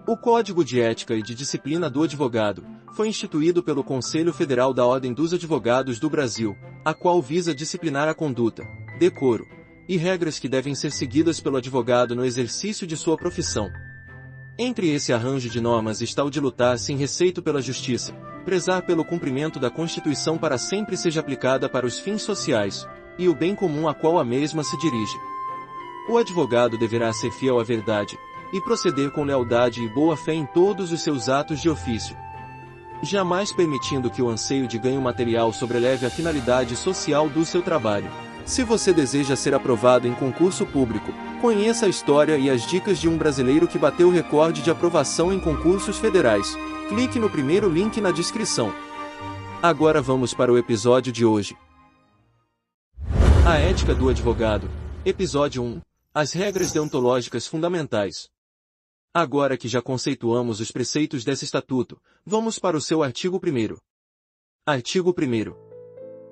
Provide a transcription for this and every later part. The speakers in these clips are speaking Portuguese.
O Código de Ética e de Disciplina do Advogado foi instituído pelo Conselho Federal da Ordem dos Advogados do Brasil, a qual visa disciplinar a conduta, decoro e regras que devem ser seguidas pelo advogado no exercício de sua profissão. Entre esse arranjo de normas está o de lutar sem receito pela justiça, prezar pelo cumprimento da Constituição para sempre seja aplicada para os fins sociais e o bem comum a qual a mesma se dirige. O advogado deverá ser fiel à verdade e proceder com lealdade e boa-fé em todos os seus atos de ofício, jamais permitindo que o anseio de ganho material sobreleve a finalidade social do seu trabalho. Se você deseja ser aprovado em concurso público, conheça a história e as dicas de um brasileiro que bateu o recorde de aprovação em concursos federais. Clique no primeiro link na descrição. Agora vamos para o episódio de hoje. A ética do advogado. Episódio 1. As regras deontológicas fundamentais. Agora que já conceituamos os preceitos desse estatuto, vamos para o seu artigo 1º. Artigo 1º.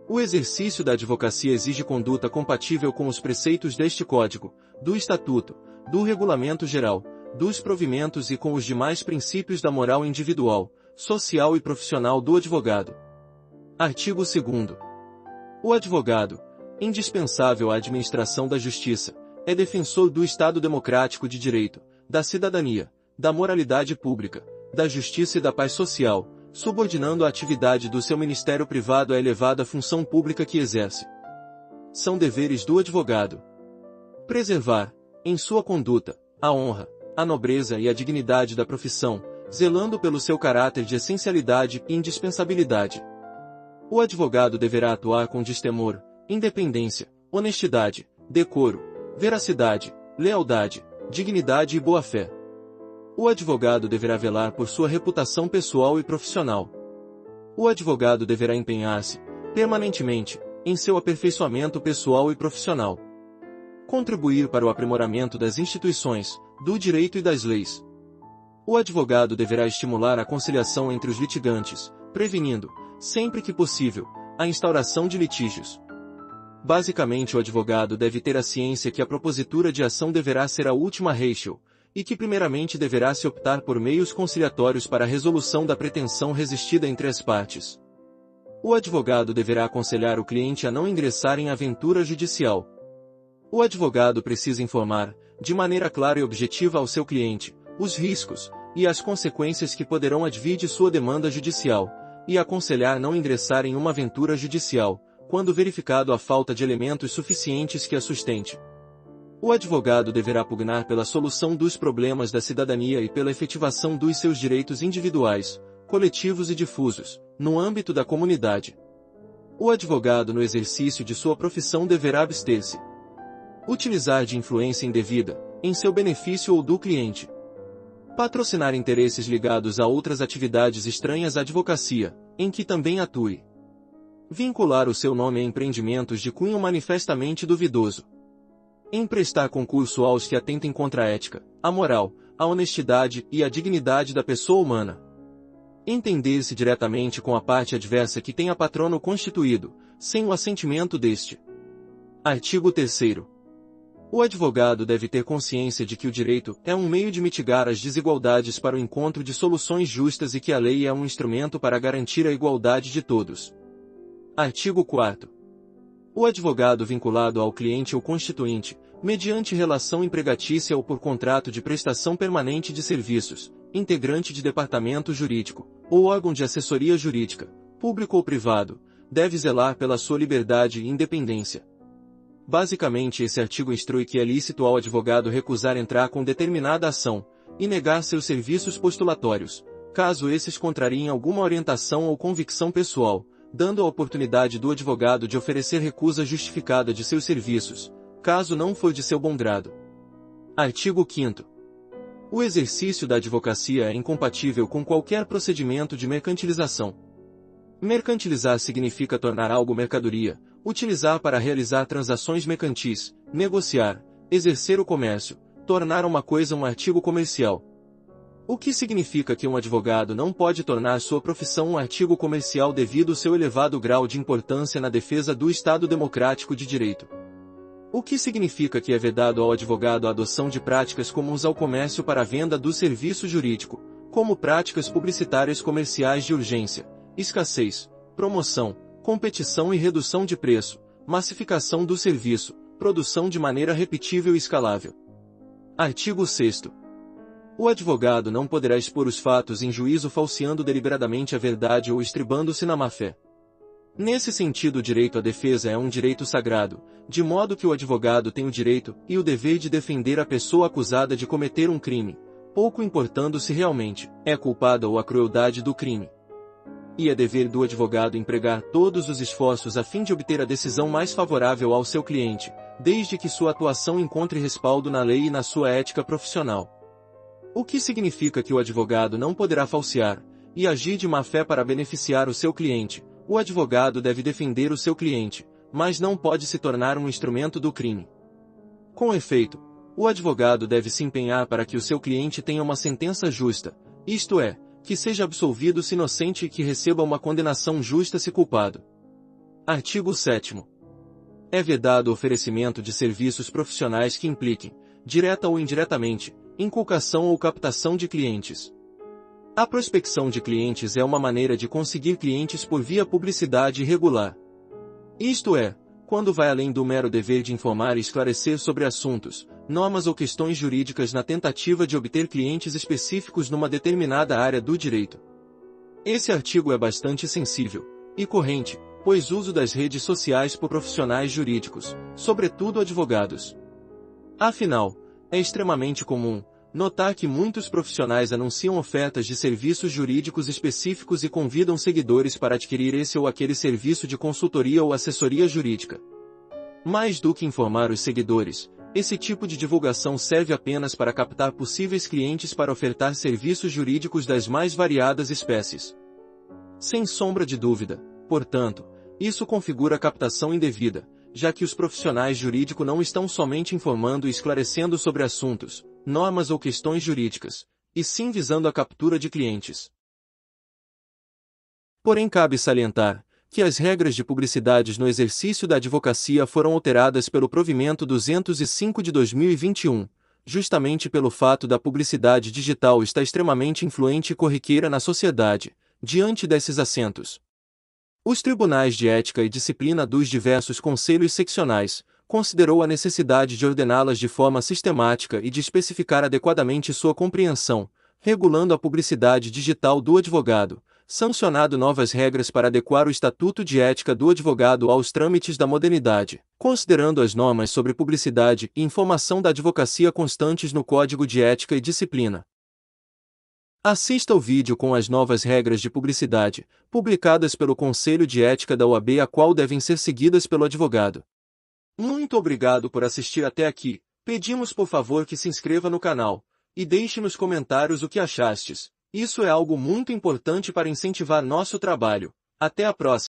O exercício da advocacia exige conduta compatível com os preceitos deste Código, do Estatuto, do Regulamento Geral, dos provimentos e com os demais princípios da moral individual, social e profissional do advogado. Artigo 2º. O advogado, indispensável à administração da justiça, é defensor do Estado democrático de direito, da cidadania, da moralidade pública, da justiça e da paz social, subordinando a atividade do seu ministério privado à elevada função pública que exerce. São deveres do advogado: preservar, em sua conduta, a honra, a nobreza e a dignidade da profissão, zelando pelo seu caráter de essencialidade e indispensabilidade. O advogado deverá atuar com destemor, independência, honestidade, decoro, veracidade, lealdade, dignidade e boa-fé. O advogado deverá velar por sua reputação pessoal e profissional. O advogado deverá empenhar-se, permanentemente, em seu aperfeiçoamento pessoal e profissional. Contribuir para o aprimoramento das instituições, do direito e das leis. O advogado deverá estimular a conciliação entre os litigantes, prevenindo, sempre que possível, a instauração de litígios. Basicamente, o advogado deve ter a ciência que a propositura de ação deverá ser a última ratio, e que primeiramente deverá se optar por meios conciliatórios para a resolução da pretensão resistida entre as partes. O advogado deverá aconselhar o cliente a não ingressar em aventura judicial. O advogado precisa informar, de maneira clara e objetiva ao seu cliente, os riscos e as consequências que poderão advir de sua demanda judicial, e aconselhar não ingressar em uma aventura judicial, quando verificado a falta de elementos suficientes que a sustente. O advogado deverá pugnar pela solução dos problemas da cidadania e pela efetivação dos seus direitos individuais, coletivos e difusos, no âmbito da comunidade. O advogado no exercício de sua profissão deverá abster-se. Utilizar de influência indevida, em seu benefício ou do cliente. Patrocinar interesses ligados a outras atividades estranhas à advocacia, em que também atue. Vincular o seu nome a empreendimentos de cunho manifestamente duvidoso. Emprestar concurso aos que atentem contra a ética, a moral, a honestidade e a dignidade da pessoa humana. Entender-se diretamente com a parte adversa que tenha patrono constituído, sem o assentimento deste. Artigo 3º. O advogado deve ter consciência de que o direito é um meio de mitigar as desigualdades para o encontro de soluções justas e que a lei é um instrumento para garantir a igualdade de todos. Artigo 4º. O advogado vinculado ao cliente ou constituinte, mediante relação empregatícia ou por contrato de prestação permanente de serviços, integrante de departamento jurídico, ou órgão de assessoria jurídica, público ou privado, deve zelar pela sua liberdade e independência. Basicamente, esse artigo instrui que é lícito ao advogado recusar entrar com determinada ação, e negar seus serviços postulatórios, caso esses contrariem alguma orientação ou convicção pessoal, dando a oportunidade do advogado de oferecer recusa justificada de seus serviços, caso não for de seu bom grado. Artigo 5º. O exercício da advocacia é incompatível com qualquer procedimento de mercantilização. Mercantilizar significa tornar algo mercadoria, utilizar para realizar transações mercantis, negociar, exercer o comércio, tornar uma coisa um artigo comercial. O que significa que um advogado não pode tornar sua profissão um artigo comercial devido ao seu elevado grau de importância na defesa do Estado democrático de direito. O que significa que é vedado ao advogado a adoção de práticas comuns ao comércio para a venda do serviço jurídico, como práticas publicitárias comerciais de urgência, escassez, promoção, competição e redução de preço, massificação do serviço, produção de maneira repetível e escalável. Artigo 6º. O advogado não poderá expor os fatos em juízo falseando deliberadamente a verdade ou estribando-se na má-fé. Nesse sentido, o direito à defesa é um direito sagrado, de modo que o advogado tem o direito e o dever de defender a pessoa acusada de cometer um crime, pouco importando se realmente é culpada ou a crueldade do crime. E é dever do advogado empregar todos os esforços a fim de obter a decisão mais favorável ao seu cliente, desde que sua atuação encontre respaldo na lei e na sua ética profissional. O que significa que o advogado não poderá falsear e agir de má-fé para beneficiar o seu cliente. O advogado deve defender o seu cliente, mas não pode se tornar um instrumento do crime. Com efeito, o advogado deve se empenhar para que o seu cliente tenha uma sentença justa, isto é, que seja absolvido se inocente e que receba uma condenação justa se culpado. Artigo 7º. É vedado o oferecimento de serviços profissionais que impliquem, direta ou indiretamente, inculcação ou captação de clientes. A prospecção de clientes é uma maneira de conseguir clientes por via publicidade irregular. Isto é, quando vai além do mero dever de informar e esclarecer sobre assuntos, normas ou questões jurídicas na tentativa de obter clientes específicos numa determinada área do direito. Esse artigo é bastante sensível e corrente, pois uso das redes sociais por profissionais jurídicos, sobretudo advogados. Afinal, é extremamente comum notar que muitos profissionais anunciam ofertas de serviços jurídicos específicos e convidam seguidores para adquirir esse ou aquele serviço de consultoria ou assessoria jurídica. Mais do que informar os seguidores, esse tipo de divulgação serve apenas para captar possíveis clientes para ofertar serviços jurídicos das mais variadas espécies. Sem sombra de dúvida, portanto, isso configura captação indevida, já que os profissionais jurídicos não estão somente informando e esclarecendo sobre assuntos, normas ou questões jurídicas, e sim visando a captura de clientes. Porém, cabe salientar que as regras de publicidade no exercício da advocacia foram alteradas pelo Provimento 205 de 2021, justamente pelo fato da publicidade digital estar extremamente influente e corriqueira na sociedade. Diante desses assentos, os tribunais de ética e disciplina dos diversos conselhos seccionais considerou a necessidade de ordená-las de forma sistemática e de especificar adequadamente sua compreensão, regulando a publicidade digital do advogado, sancionado novas regras para adequar o Estatuto de Ética do Advogado aos trâmites da modernidade, considerando as normas sobre publicidade e informação da advocacia constantes no Código de Ética e Disciplina. Assista o vídeo com as novas regras de publicidade, publicadas pelo Conselho de Ética da OAB, a qual devem ser seguidas pelo advogado. Muito obrigado por assistir até aqui. Pedimos por favor que se inscreva no canal e deixe nos comentários o que achastes. Isso é algo muito importante para incentivar nosso trabalho. Até a próxima.